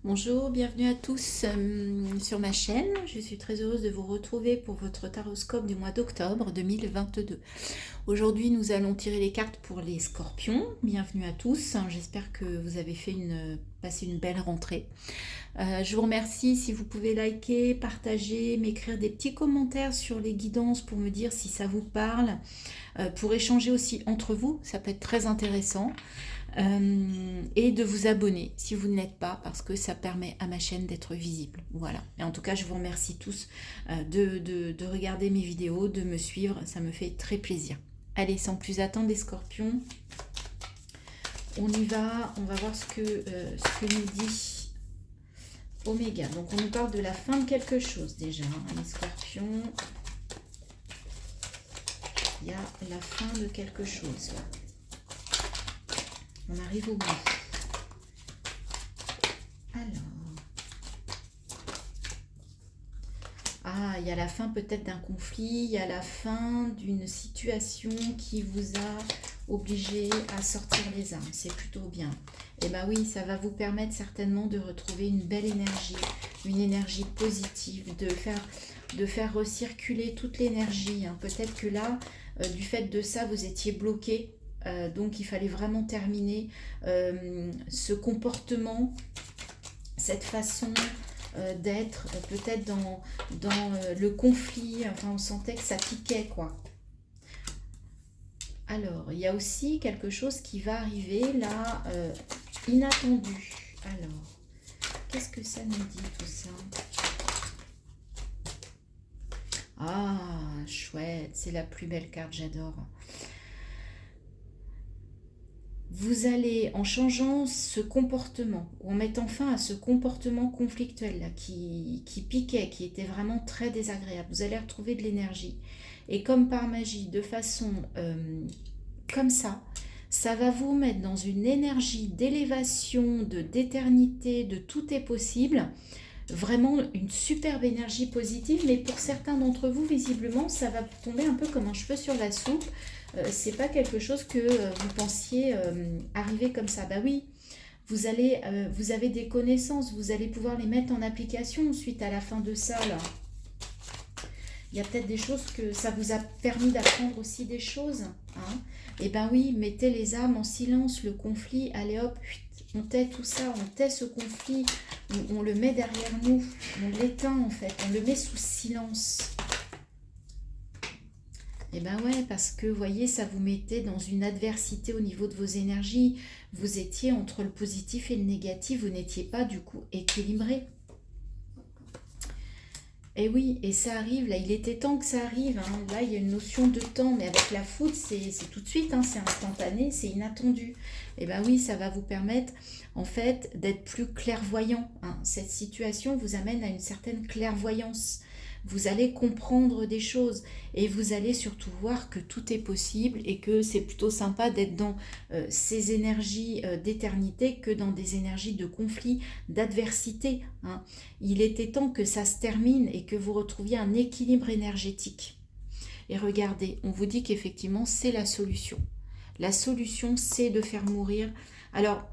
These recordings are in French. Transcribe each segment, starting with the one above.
Bonjour, bienvenue à tous sur ma chaîne. Je suis très heureuse de vous retrouver pour votre taroscope du mois d'octobre 2022. Aujourd'hui, nous allons tirer les cartes pour les scorpions. Bienvenue à tous. J'espère que vous avez passé une belle rentrée. Je vous remercie si vous pouvez liker, partager, m'écrire des petits commentaires sur les guidances pour me dire si ça vous parle, pour échanger aussi entre vous, ça peut être très intéressant. Et de vous abonner si vous ne l'êtes pas, parce que ça permet à ma chaîne d'être visible. Voilà. Et en tout cas, je vous remercie tous de regarder mes vidéos, de me suivre, ça me fait très plaisir. Allez, sans plus attendre les scorpions, on y va, on va voir ce que nous dit Oméga. Donc on nous parle de la fin de quelque chose déjà, hein, les scorpions. Il y a la fin de quelque chose là. On arrive au bout. Alors. Ah, il y a la fin peut-être d'un conflit, il y a la fin d'une situation qui vous a obligé à sortir les armes. C'est plutôt bien. Et bien oui, ça va vous permettre certainement de retrouver une belle énergie, une énergie positive, de faire recirculer toute l'énergie. Hein. Peut-être que là, du fait de ça, vous étiez bloqué. Donc il fallait vraiment terminer ce comportement, cette façon d'être, peut-être dans le conflit, enfin on sentait que ça piquait quoi. Alors il y a aussi quelque chose qui va arriver là, inattendu. Alors, qu'est-ce que ça nous dit tout ça? Ah, chouette, c'est la plus belle carte, j'adore. Vous allez, en changeant ce comportement, ou en mettant fin à ce comportement conflictuel là, qui piquait, qui était vraiment très désagréable, vous allez retrouver de l'énergie. Et comme par magie, de façon comme ça va vous mettre dans une énergie d'élévation, d'éternité, de tout est possible. Vraiment une superbe énergie positive, mais pour certains d'entre vous, visiblement, ça va tomber un peu comme un cheveu sur la soupe. C'est pas quelque chose que vous pensiez arriver comme ça. Bah oui, vous avez des connaissances, vous allez pouvoir les mettre en application suite à la fin de ça. Là. Il y a peut-être des choses que ça vous a permis d'apprendre aussi des choses. Hein. Et ben oui, mettez les âmes en silence, le conflit, allez hop, on tait tout ça, on tait ce conflit, on le met derrière nous, on l'éteint en fait, on le met sous silence. Et ben ouais, parce que vous voyez, ça vous mettait dans une adversité au niveau de vos énergies. Vous étiez entre le positif et le négatif, vous n'étiez pas du coup équilibré. Et oui, et ça arrive, là, il était temps que ça arrive. Hein. Là, il y a une notion de temps, mais avec la foudre, c'est tout de suite, hein, c'est instantané, c'est inattendu. Et bien oui, ça va vous permettre, en fait, d'être plus clairvoyant. Hein. Cette situation vous amène à une certaine clairvoyance. Vous allez comprendre des choses et vous allez surtout voir que tout est possible et que c'est plutôt sympa d'être dans ces énergies d'éternité que dans des énergies de conflit, d'adversité. Hein. Il était temps que ça se termine et que vous retrouviez un équilibre énergétique. Et regardez, on vous dit qu'effectivement c'est la solution. La solution, c'est de faire mourir. Alors,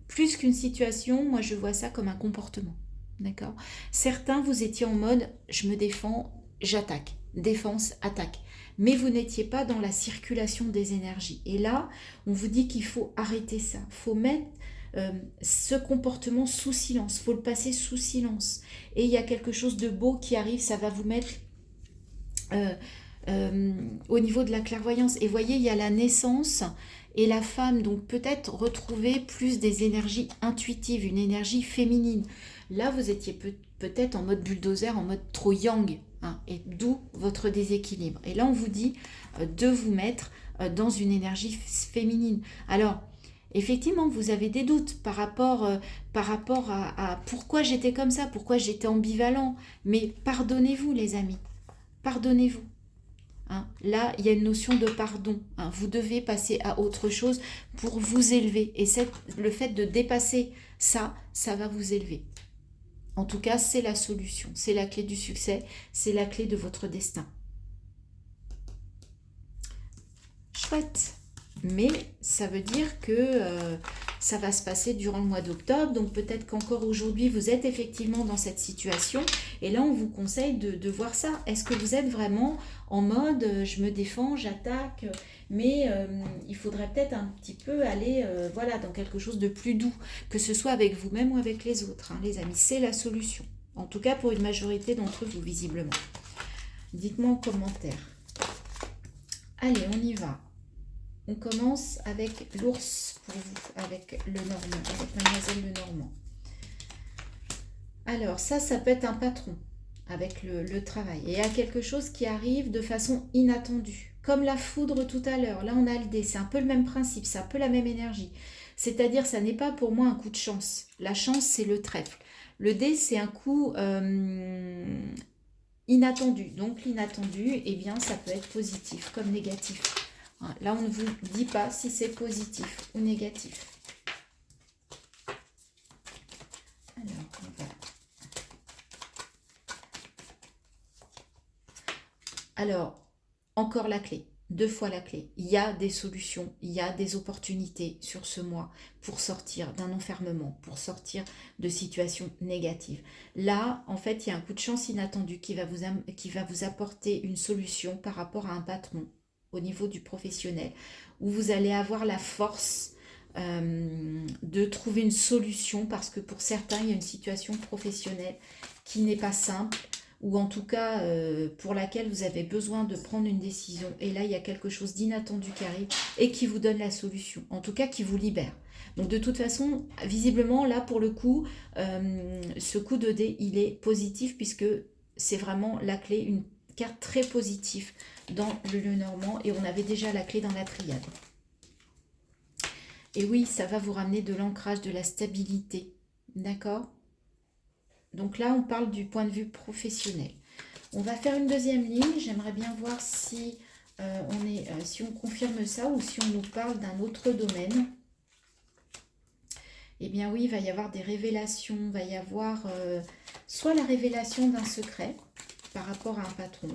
plus qu'une situation, moi je vois ça comme un comportement. D'accord. Certains, vous étiez en mode je me défends, j'attaque. Défense, attaque. Mais vous n'étiez pas dans la circulation des énergies. Et là, on vous dit qu'il faut arrêter ça. Il faut mettre ce comportement sous silence. Il faut le passer sous silence. Et il y a quelque chose de beau qui arrive. Ça va vous mettre au niveau de la clairvoyance. Et voyez, il y a la naissance et la femme. Donc peut-être retrouver plus des énergies intuitives, une énergie féminine. Là, vous étiez peut-être en mode bulldozer, en mode trop yang, hein, et d'où votre déséquilibre. Et là, on vous dit de vous mettre dans une énergie féminine. Alors, effectivement, vous avez des doutes par rapport à pourquoi j'étais comme ça, pourquoi j'étais ambivalent. Mais pardonnez-vous, les amis. Pardonnez-vous. Hein. Là, il y a une notion de pardon. Hein. Vous devez passer à autre chose pour vous élever. Et le fait de dépasser ça va vous élever. En tout cas, c'est la solution, c'est la clé du succès, c'est la clé de votre destin. Chouette. Mais ça veut dire que ça va se passer durant le mois d'octobre. Donc peut-être qu'encore aujourd'hui, vous êtes effectivement dans cette situation. Et là, on vous conseille de voir ça. Est-ce que vous êtes vraiment en mode je me défends, j'attaque, mais il faudrait peut-être un petit peu aller voilà, dans quelque chose de plus doux, que ce soit avec vous-même ou avec les autres, hein, les amis. C'est la solution. En tout cas, pour une majorité d'entre vous, visiblement. Dites-moi en commentaire. Allez, on y va. On commence avec l'ours pour vous, avec le Normand, avec Mademoiselle Lenormand. Alors, ça peut être un patron avec le travail. Et il y a quelque chose qui arrive de façon inattendue. Comme la foudre tout à l'heure. Là, on a le dé. C'est un peu le même principe, c'est un peu la même énergie. C'est-à-dire, ça n'est pas pour moi un coup de chance. La chance, c'est le trèfle. Le dé, c'est un coup inattendu. Donc, l'inattendu, eh bien, ça peut être positif comme négatif. Là, on ne vous dit pas si c'est positif ou négatif. Alors, on va... Alors, encore la clé. 2 fois la clé. Il y a des solutions, il y a des opportunités sur ce mois pour sortir d'un enfermement, pour sortir de situations négatives. Là, en fait, il y a un coup de chance inattendu qui va vous apporter une solution par rapport à un patron au niveau du professionnel, où vous allez avoir la force de trouver une solution, parce que pour certains, il y a une situation professionnelle qui n'est pas simple, ou en tout cas pour laquelle vous avez besoin de prendre une décision. Et là, il y a quelque chose d'inattendu qui arrive et qui vous donne la solution, en tout cas qui vous libère. Donc de toute façon, visiblement, là pour le coup, ce coup de dé, il est positif, puisque c'est vraiment la clé, une carte très positive dans le Lenormand, et on avait déjà la clé dans la triade. Et oui, ça va vous ramener de l'ancrage, de la stabilité, d'accord? Donc là, on parle du point de vue professionnel. On va faire une deuxième ligne. J'aimerais bien voir si, si on confirme ça ou si on nous parle d'un autre domaine. Eh bien oui, il va y avoir des révélations. Il va y avoir soit la révélation d'un secret par rapport à un patron,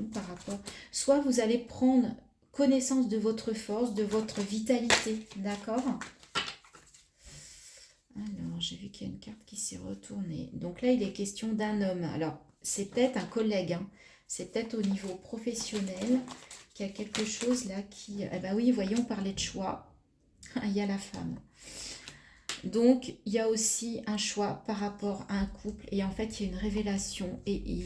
soit vous allez prendre connaissance de votre force, de votre vitalité, d'accord? Alors, j'ai vu qu'il y a une carte qui s'est retournée. Donc là, il est question d'un homme. Alors, c'est peut-être un collègue, hein. C'est peut-être au niveau professionnel qu'il y a quelque chose là qui... Eh bien oui, voyons, on parlait de choix. Il y a la femme. Donc, il y a aussi un choix par rapport à un couple. Et en fait, il y a une révélation. Et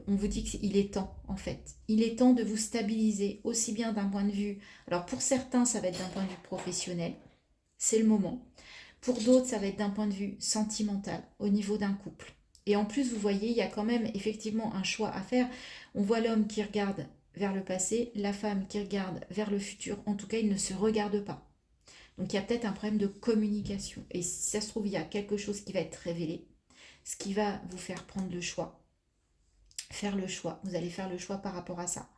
on vous dit qu'il est temps, en fait. Il est temps de vous stabiliser, aussi bien d'un point de vue... Alors, pour certains, ça va être d'un point de vue professionnel. C'est le moment. Pour d'autres, ça va être d'un point de vue sentimental, au niveau d'un couple. Et en plus, vous voyez, il y a quand même effectivement un choix à faire. On voit l'homme qui regarde vers le passé, la femme qui regarde vers le futur. En tout cas, ils ne se regardent pas. Donc, il y a peut-être un problème de communication. Et si ça se trouve, il y a quelque chose qui va être révélé, ce qui va vous faire prendre le choix. Faire le choix. Vous allez faire le choix par rapport à ça.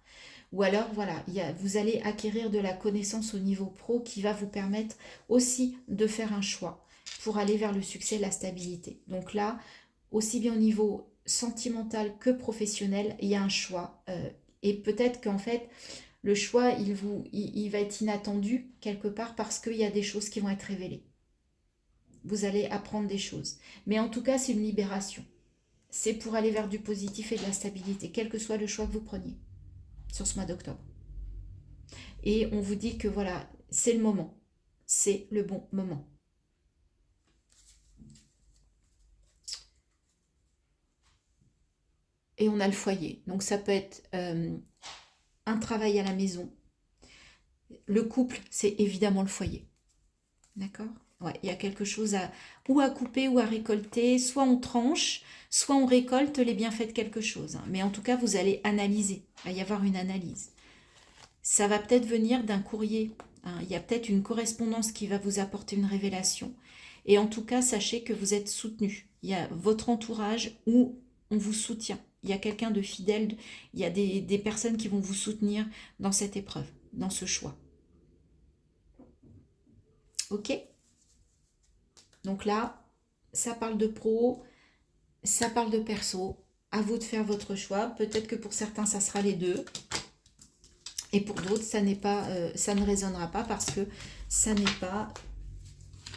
Ou alors, voilà, vous allez acquérir de la connaissance au niveau pro qui va vous permettre aussi de faire un choix pour aller vers le succès, la stabilité. Donc là, aussi bien au niveau sentimental que professionnel, il y a un choix. Et peut-être qu'en fait, le choix, il va être inattendu quelque part, parce qu'il y a des choses qui vont être révélées. Vous allez apprendre des choses. Mais en tout cas, c'est une libération. C'est pour aller vers du positif et de la stabilité, quel que soit le choix que vous preniez sur ce mois d'octobre. Et on vous dit que voilà, c'est le moment. C'est le bon moment. Et on a le foyer. Donc ça peut être un travail à la maison. Le couple, c'est évidemment le foyer. D'accord ? Ouais, il y a quelque chose ou à couper ou à récolter. Soit on tranche, soit on récolte les bienfaits de quelque chose. Mais en tout cas, vous allez analyser. Il va y avoir une analyse. Ça va peut-être venir d'un courrier. Il y a peut-être une correspondance qui va vous apporter une révélation. Et en tout cas, sachez que vous êtes soutenu. Il y a votre entourage où on vous soutient. Il y a quelqu'un de fidèle. Il y a des personnes qui vont vous soutenir dans cette épreuve, dans ce choix. Ok ? Donc là, ça parle de pro, ça parle de perso. À vous de faire votre choix. Peut-être que pour certains, ça sera les deux. Et pour d'autres, ça ne résonnera pas, parce que ça n'est pas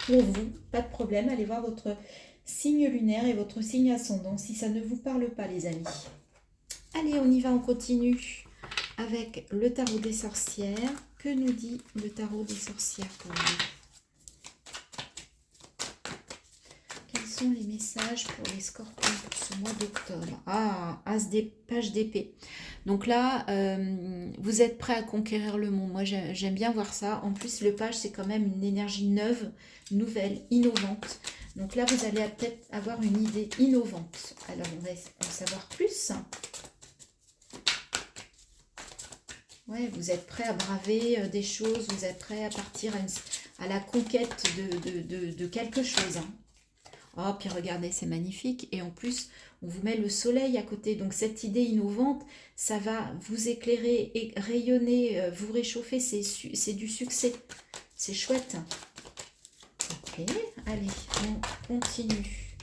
pour vous, pas de problème. Allez voir votre signe lunaire et votre signe ascendant si ça ne vous parle pas, les amis. Allez, on y va, on continue avec le tarot des sorcières. Que nous dit le tarot des sorcières pour vous? Quels sont les messages pour les scorpions pour ce mois d'octobre? Ah, page d'épée. Donc là, vous êtes prêts à conquérir le monde. Moi, j'aime bien voir ça. En plus, le page, c'est quand même une énergie neuve, nouvelle, innovante. Donc là, vous allez peut-être avoir une idée innovante. Alors, on va en savoir plus. Ouais, vous êtes prêt à braver des choses, vous êtes prêt à partir à la conquête de quelque chose. Hein. Oh, puis regardez, c'est magnifique. Et en plus, on vous met le soleil à côté. Donc cette idée innovante, ça va vous éclairer et rayonner, vous réchauffer. C'est du succès. C'est chouette. Ok, allez, on continue.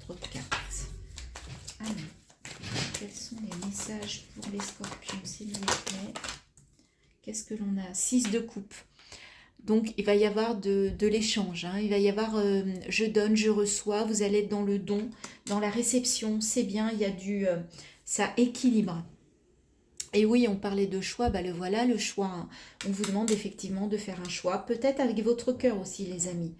Trop de cartes. Allez. Quels sont les messages pour les scorpions, s'il vous plaît? Qu'est-ce que l'on a? 6 de coupe. Donc, il va y avoir de l'échange. Hein. Il va y avoir je donne, je reçois. Vous allez être dans le don, dans la réception. C'est bien, il y a ça équilibre. Et oui, on parlait de choix. Bah, le voilà, le choix. Hein. On vous demande effectivement de faire un choix. Peut-être avec votre cœur aussi, les amis.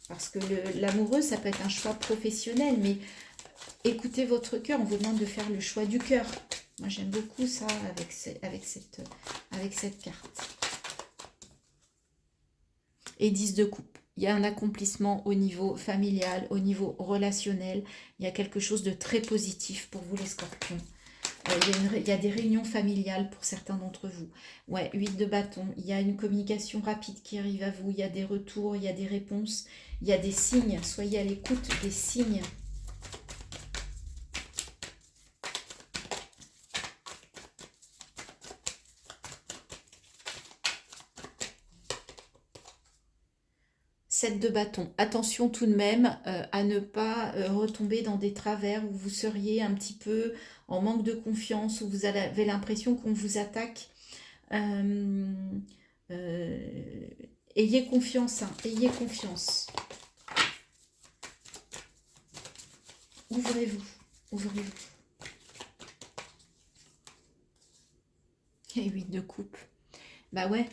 Parce que l'amoureux, ça peut être un choix professionnel, mais écoutez votre cœur, on vous demande de faire le choix du cœur. Moi, j'aime beaucoup ça avec cette carte. Et 10 de coupe. Il y a un accomplissement au niveau familial, au niveau relationnel. Il y a quelque chose de très positif pour vous, les scorpions. Il y a des réunions familiales pour certains d'entre vous. Ouais, 8 de bâton. Il y a une communication rapide qui arrive à vous. Il y a des retours, il y a des réponses. Il y a des signes. Soyez à l'écoute des signes. De bâton. Attention tout de même à ne pas retomber dans des travers où vous seriez un petit peu en manque de confiance, où vous avez l'impression qu'on vous attaque. Ayez confiance, hein, ayez confiance. Ouvrez-vous, ouvrez-vous. Et 8 de coupe. Bah ouais.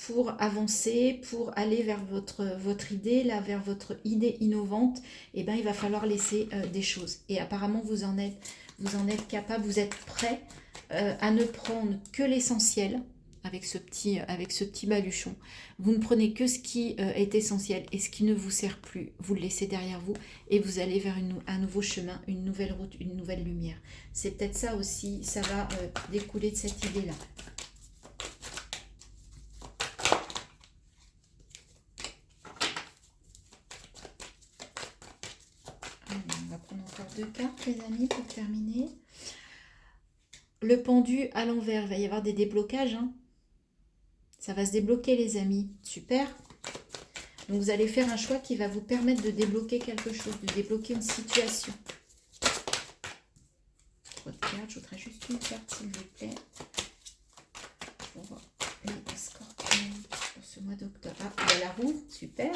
Pour avancer, pour aller vers votre idée, là, vers votre idée innovante, eh ben, il va falloir laisser des choses. Et apparemment, vous en êtes capable, vous êtes prêt à ne prendre que l'essentiel avec ce petit baluchon. Vous ne prenez que ce qui est essentiel et ce qui ne vous sert plus, vous le laissez derrière vous et vous allez vers un nouveau chemin, une nouvelle route, une nouvelle lumière. C'est peut-être ça aussi, ça va découler de cette idée-là. Deux cartes, les amis, pour terminer. Le pendu à l'envers, il va y avoir des déblocages. Hein. Ça va se débloquer, les amis. Super. Donc, vous allez faire un choix qui va vous permettre de débloquer quelque chose, de débloquer une situation. Trop de cartes. Je voudrais juste une carte, s'il vous plaît. Pour les scorpions pour ce mois d'octobre. Ah, il y a la roue. Super.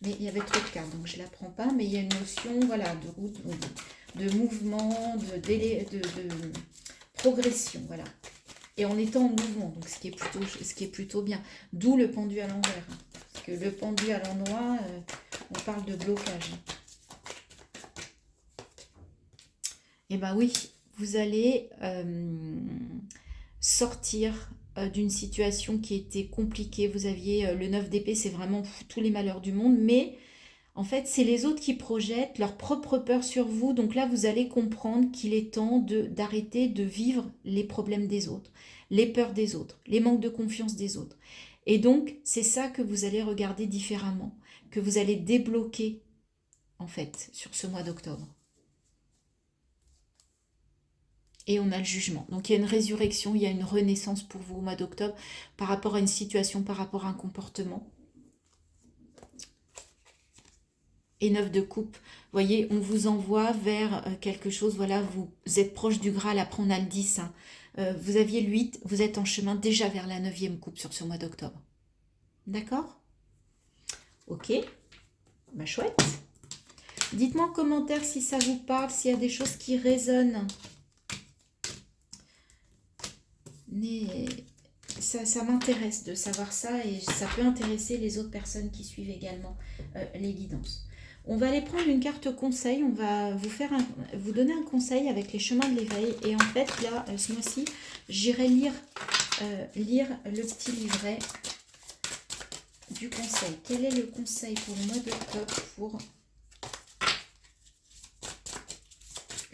Mais il y avait trop de cartes, donc je ne la prends pas. Mais il y a une notion, voilà, de route, de mouvement, de progression, voilà. Et on est en mouvement, donc ce qui est plutôt bien. D'où le pendu à l'envers. Hein, parce que le pendu à l'endroit, on parle de blocage. Et ben oui, vous allez sortir d'une situation qui était compliquée. Vous aviez le 9 d'épée, c'est vraiment tous les malheurs du monde, mais en fait, c'est les autres qui projettent leur propre peur sur vous. Donc là, vous allez comprendre qu'il est temps d'arrêter de vivre les problèmes des autres, les peurs des autres, les manques de confiance des autres. Et donc, c'est ça que vous allez regarder différemment, que vous allez débloquer, en fait, sur ce mois d'octobre. Et on a le jugement. Donc il y a une résurrection, il y a une renaissance pour vous au mois d'octobre par rapport à une situation, par rapport à un comportement. Et 9 de coupe, vous voyez, on vous envoie vers quelque chose, voilà, vous êtes proche du Graal, après on a le 10. Hein. vous aviez le 8, vous êtes en chemin déjà vers la 9e coupe sur ce mois d'octobre. D'accord? Ok, bah chouette. Dites-moi en commentaire si ça vous parle, s'il y a des choses qui résonnent. Mais ça m'intéresse de savoir ça et ça peut intéresser les autres personnes qui suivent également les guidances. On va aller prendre une carte conseil, on va vous donner un conseil avec les chemins de l'éveil. Et en fait, là, ce mois-ci, j'irai lire le petit livret du conseil. Quel est le conseil pour le mois d'octobre pour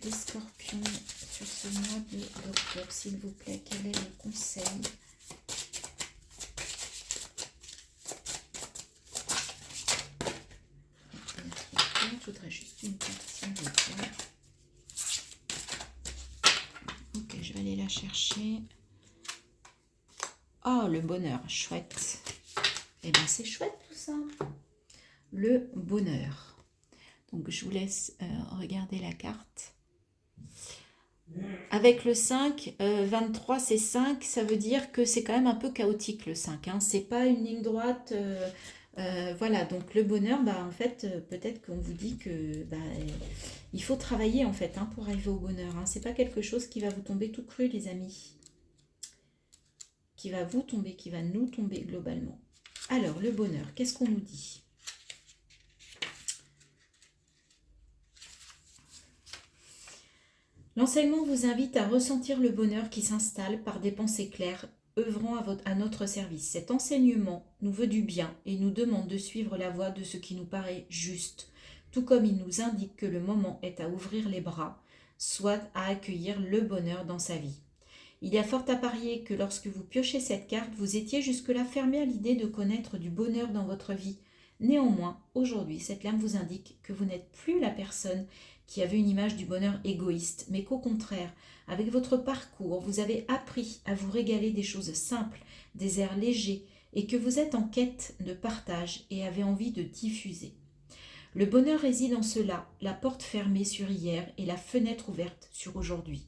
les scorpions sur ce mois d'octobre, s'il vous plaît? Quel est le conseil? Je voudrais juste une carte, s'il vous plaît. Ok, je vais aller la chercher. Oh, le bonheur, chouette. Eh bien, c'est chouette tout ça. Le bonheur. Donc, je vous laisse regarder la carte. Avec le 5, 23 c'est 5, ça veut dire que c'est quand même un peu chaotique le 5. Hein. C'est pas une ligne droite. Voilà, donc le bonheur, bah, en fait, peut-être qu'on vous dit que bah, il faut travailler en fait hein, pour arriver au bonheur. Hein. C'est pas quelque chose qui va vous tomber tout cru, les amis. Qui va vous tomber, qui va nous tomber globalement. Alors, le bonheur, qu'est-ce qu'on nous dit ? L'enseignement vous invite à ressentir le bonheur qui s'installe par des pensées claires, œuvrant à notre service. Cet enseignement nous veut du bien et nous demande de suivre la voie de ce qui nous paraît juste, tout comme il nous indique que le moment est à ouvrir les bras, soit à accueillir le bonheur dans sa vie. Il y a fort à parier que lorsque vous piochez cette carte, vous étiez jusque-là fermé à l'idée de connaître du bonheur dans votre vie. Néanmoins, aujourd'hui, cette lame vous indique que vous n'êtes plus la personne qui avait une image du bonheur égoïste, mais qu'au contraire, avec votre parcours, vous avez appris à vous régaler des choses simples, des airs légers, et que vous êtes en quête de partage et avez envie de diffuser. Le bonheur réside en cela, la porte fermée sur hier et la fenêtre ouverte sur aujourd'hui.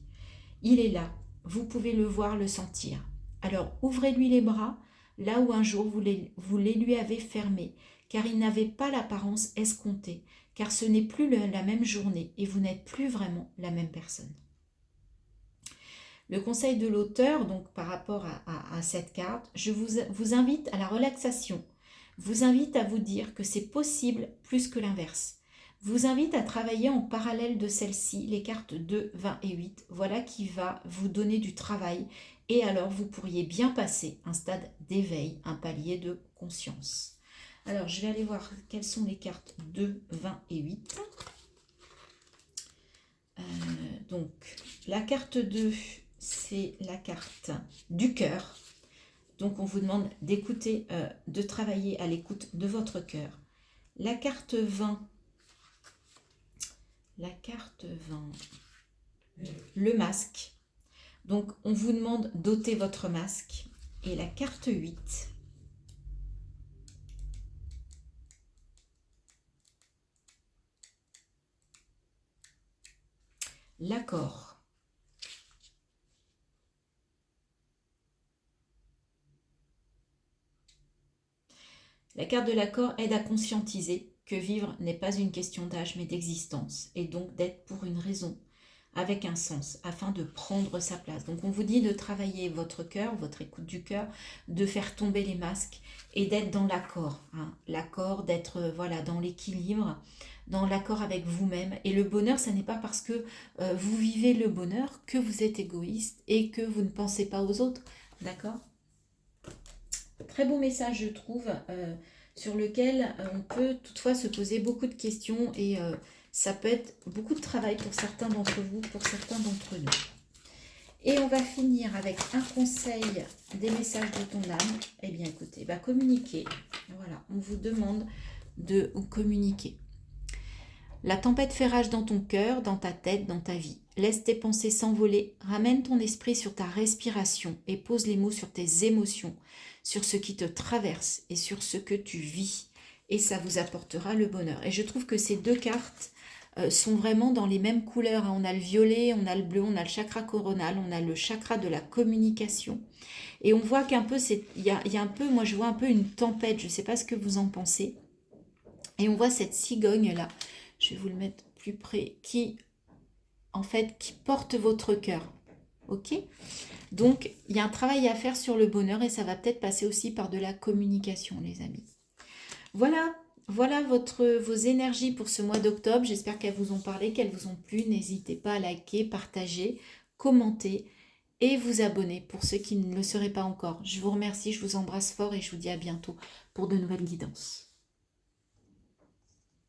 Il est là, vous pouvez le voir, le sentir. Alors ouvrez-lui les bras, là où un jour vous les lui avez fermés, car il n'avait pas l'apparence escomptée, car ce n'est plus la même journée et vous n'êtes plus vraiment la même personne. Le conseil de l'auteur, donc par rapport à cette carte, je vous invite à la relaxation, vous invite à vous dire que c'est possible plus que l'inverse. Vous invite à travailler en parallèle de celle-ci, les cartes 2, 20 et 8, voilà qui va vous donner du travail et alors vous pourriez bien passer un stade d'éveil, un palier de conscience. Alors je vais aller voir quelles sont les cartes 2, 20 et 8. Donc la carte 2, c'est la carte du cœur. Donc on vous demande d'écouter, de travailler à l'écoute de votre cœur. La carte 20, le masque. Donc, on vous demande d'ôter votre masque. Et la carte 8, l'accord. La carte de l'accord aide à conscientiser que vivre n'est pas une question d'âge mais d'existence et donc d'être pour une raison, avec un sens, afin de prendre sa place. Donc on vous dit de travailler votre cœur, votre écoute du cœur, de faire tomber les masques et d'être dans l'accord. Hein. L'accord, d'être voilà, dans l'équilibre, dans l'accord avec vous-même. Et le bonheur, ça n'est pas parce que vous vivez le bonheur que vous êtes égoïste et que vous ne pensez pas aux autres. D'accord ? Très beau message, je trouve, sur lequel on peut toutefois se poser beaucoup de questions et ça peut être beaucoup de travail pour certains d'entre vous, pour certains d'entre nous. Et on va finir avec un conseil des messages de ton âme. Eh bien, écoutez, communiquer. Voilà, on vous demande de communiquer. La tempête fait rage dans ton cœur, dans ta tête, dans ta vie. Laisse tes pensées s'envoler, ramène ton esprit sur ta respiration et pose les mots sur tes émotions, sur ce qui te traverse et sur ce que tu vis. Et ça vous apportera le bonheur. Et je trouve que ces deux cartes sont vraiment dans les mêmes couleurs, hein. On a le violet, on a le bleu, on a le chakra coronal, on a le chakra de la communication. Et on voit qu'un peu, il y a un peu, moi je vois un peu une tempête, je ne sais pas ce que vous en pensez. Et on voit cette cigogne là, je vais vous le mettre plus près, qui en fait, qui porte votre cœur. Ok? Donc, il y a un travail à faire sur le bonheur et ça va peut-être passer aussi par de la communication, les amis. Voilà, voilà vos énergies pour ce mois d'octobre. J'espère qu'elles vous ont parlé, qu'elles vous ont plu. N'hésitez pas à liker, partager, commenter et vous abonner pour ceux qui ne le seraient pas encore. Je vous remercie, je vous embrasse fort et je vous dis à bientôt pour de nouvelles guidances.